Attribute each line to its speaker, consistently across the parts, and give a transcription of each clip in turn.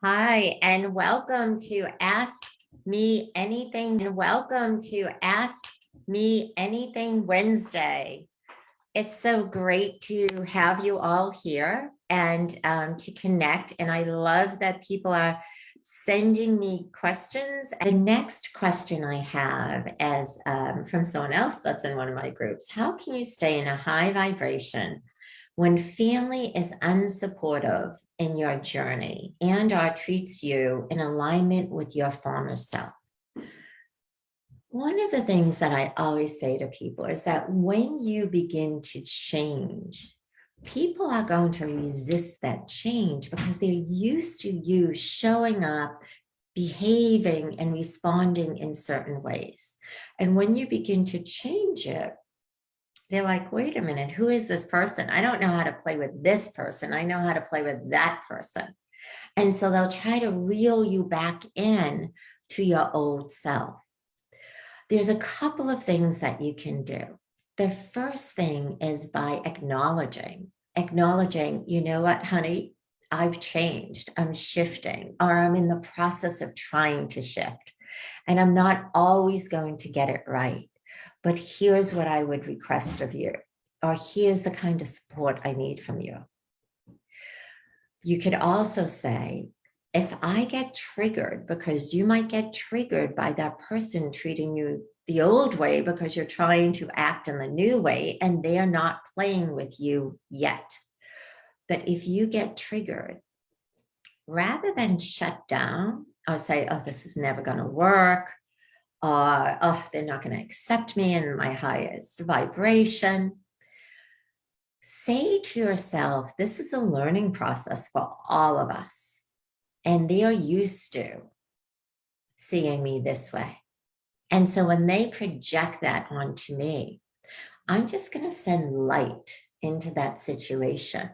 Speaker 1: Hi, and welcome to Ask Me Anything. Wednesday. It's so great to have you all here and to connect. And I love that people are sending me questions. The next question I have is from someone else that's in one of my groups. How can you stay in a high vibration when family is unsupportive in your journey and/or treats you in alignment with your former self? One of the things that I always say to people is that when you begin to change, people are going to resist that change because they're used to you showing up, behaving, and responding in certain ways. And when you begin to change it, they're like, wait a minute, who is this person? I don't know how to play with this person. I know how to play with that person. And so they'll try to reel you back in to your old self. There's a couple of things that you can do. The first thing is by acknowledging, you know what, honey, I've changed, I'm shifting, or I'm in the process of trying to shift. And I'm not always going to get it right. But here's what I would request of you, or here's the kind of support I need from you. You could also say, if I get triggered, because you might get triggered by that person treating you the old way because you're trying to act in the new way and they're not playing with you yet. But if you get triggered, rather than shut down or say, oh, this is never going to work, oh, they're not going to accept me in my highest vibration. Say to yourself, this is a learning process for all of us. And they are used to seeing me this way. And so when they project that onto me, I'm just going to send light into that situation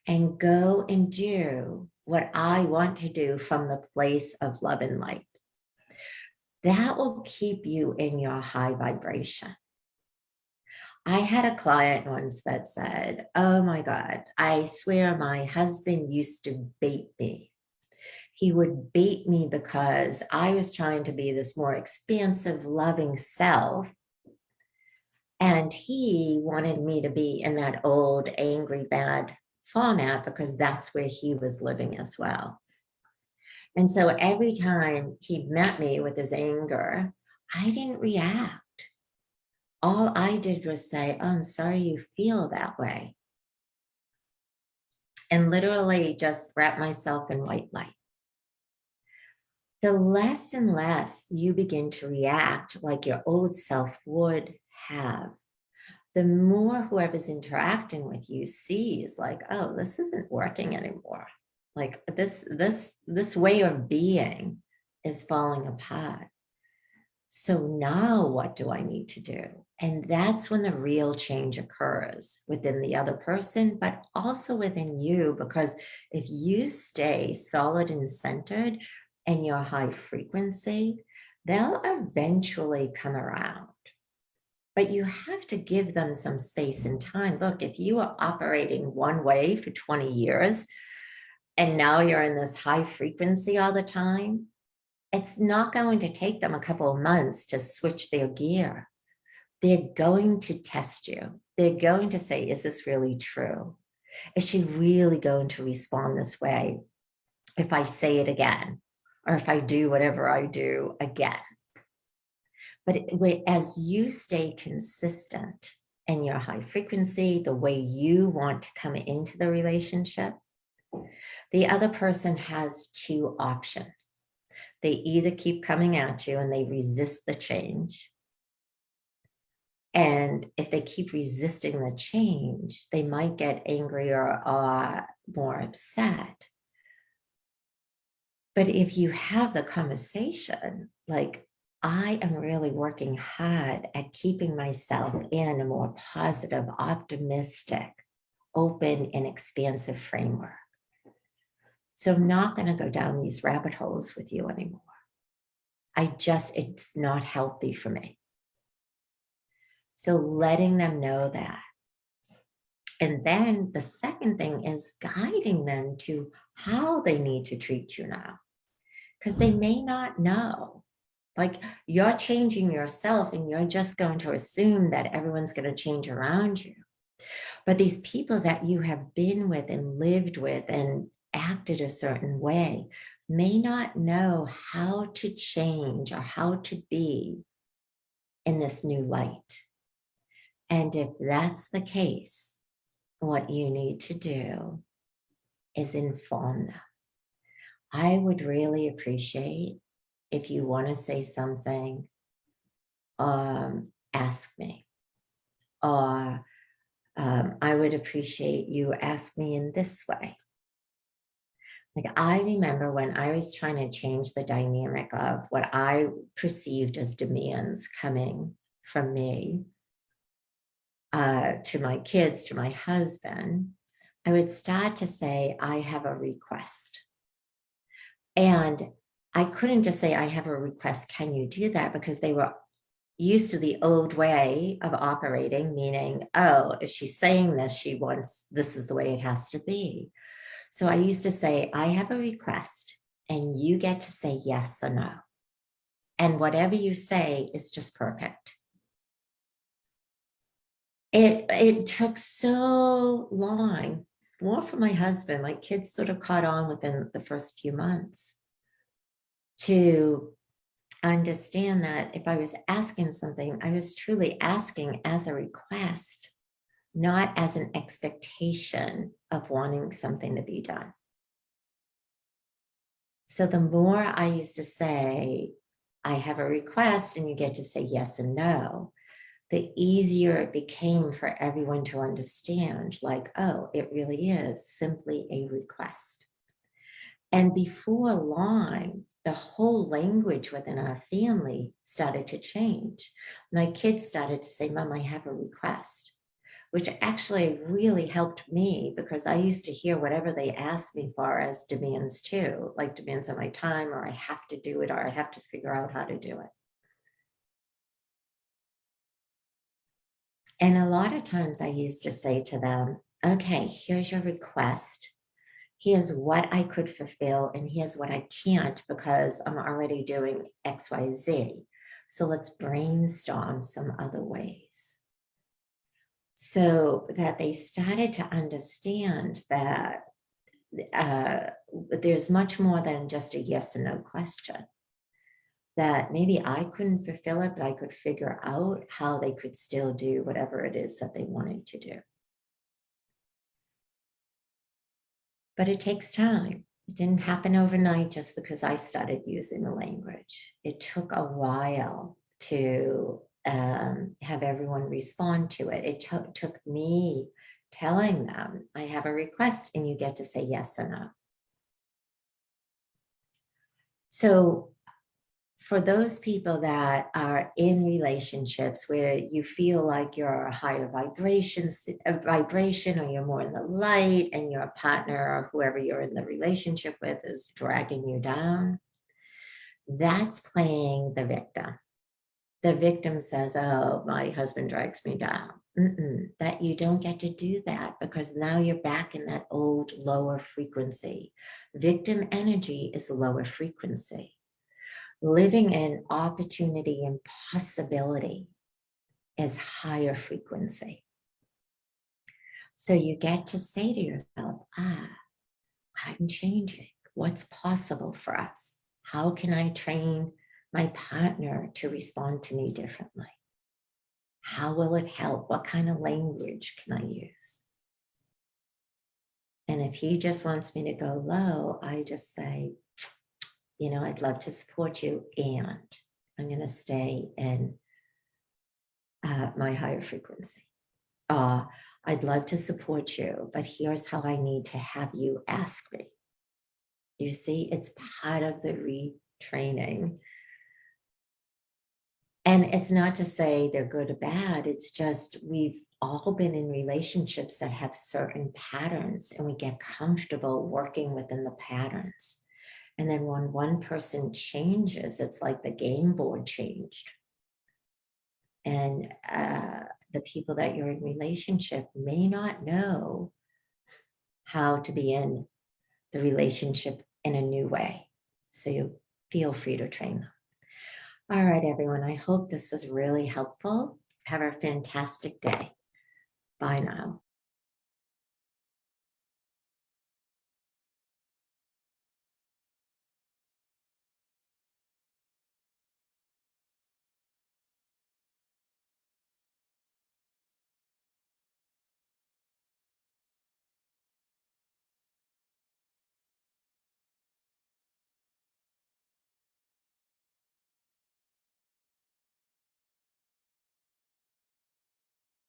Speaker 1: and go and do what I want to do from the place of love and light. That will keep you in your high vibration. I had a client once that said, oh my God, I swear my husband used to bait me. He would bait me because I was trying to be this more expansive, loving self. And he wanted me to be in that old, angry, bad format because that's where he was living as well. And so every time he met me with his anger, I didn't react. All I did was say, oh, I'm sorry you feel that way. And literally just wrap myself in white light. The less and less you begin to react like your old self would have, the more whoever's interacting with you sees like, oh, this isn't working anymore. Like this way of being is falling apart. So now what do I need to do? And that's when the real change occurs within the other person, but also within you, because if you stay solid and centered in your high frequency, they'll eventually come around. But you have to give them some space and time. Look, if you are operating one way for 20 years, and now you're in this high frequency all the time, it's not going to take them a couple of months to switch their gear. They're going to test you. They're going to say, is this really true? Is she really going to respond this way if I say it again, or if I do whatever I do again? But as you stay consistent in your high frequency, the way you want to come into the relationship, the other person has two options. They either keep coming at you and they resist the change. And if they keep resisting the change, they might get angrier or more upset. But if you have the conversation, like, I am really working hard at keeping myself in a more positive, optimistic, open, and expansive framework. So I'm not going to go down these rabbit holes with you anymore. It's not healthy for me. So letting them know that. And then the second thing is guiding them to how they need to treat you now, because they may not know. Like, you're changing yourself and you're just going to assume that everyone's going to change around you. But these people that you have been with and lived with and acted a certain way may not know how to change or how to be in this new light. And if that's the case, what you need to do is inform them. I would really appreciate if you want to say something, ask me. Or I would appreciate you ask me in this way. Like, I remember when I was trying to change the dynamic of what I perceived as demands coming from me to my kids, to my husband, I would start to say, I have a request. And I couldn't just say, I have a request, can you do that? Because they were used to the old way of operating, meaning, oh, if she's saying this, she wants, this is the way it has to be. So I used to say, I have a request, and you get to say yes or no. And whatever you say is just perfect. It took so long, more for my husband. My kids sort of caught on within the first few months to understand that if I was asking something, I was truly asking as a request, not as an expectation of wanting something to be done. So the more I used to say, I have a request, and you get to say yes and no, the easier it became for everyone to understand, like, oh, it really is simply a request. And before long, the whole language within our family started to change. My kids started to say, Mom, I have a request, which actually really helped me, because I used to hear whatever they asked me for as demands too, like demands on my time, or I have to do it, or I have to figure out how to do it. And a lot of times I used to say to them, okay, here's your request. Here's what I could fulfill, and here's what I can't because I'm already doing X, Y, Z. So let's brainstorm some other ways. So that they started to understand that there's much more than just a yes or no question. That maybe I couldn't fulfill it, but I could figure out how they could still do whatever it is that they wanted to do. But it takes time. It didn't happen overnight just because I started using the language. It took a while to have everyone respond to it. It took me telling them, I have a request, and you get to say yes or no. So for those people that are in relationships where you feel like you're a higher vibration, or you're more in the light, and your partner or whoever you're in the relationship with is dragging you down, that's playing the victim. The victim says, oh, my husband drags me down. That you don't get to do that, because now you're back in that old lower frequency. Victim energy is lower frequency. Living in opportunity and possibility is higher frequency. So you get to say to yourself, I'm changing. What's possible for us? How can I train my partner to respond to me differently? How will it help? What kind of language can I use? And if he just wants me to go low, I just say, I'd love to support you, and I'm going to stay in my higher frequency. I'd love to support you, but here's how I need to have you ask me. You see, it's part of the retraining. And it's not to say they're good or bad. It's just we've all been in relationships that have certain patterns, and we get comfortable working within the patterns. And then when one person changes, it's like the game board changed. And the people that you're in relationship may not know how to be in the relationship in a new way. So you feel free to train them. All right, everyone. I hope this was really helpful. Have a fantastic day. Bye now.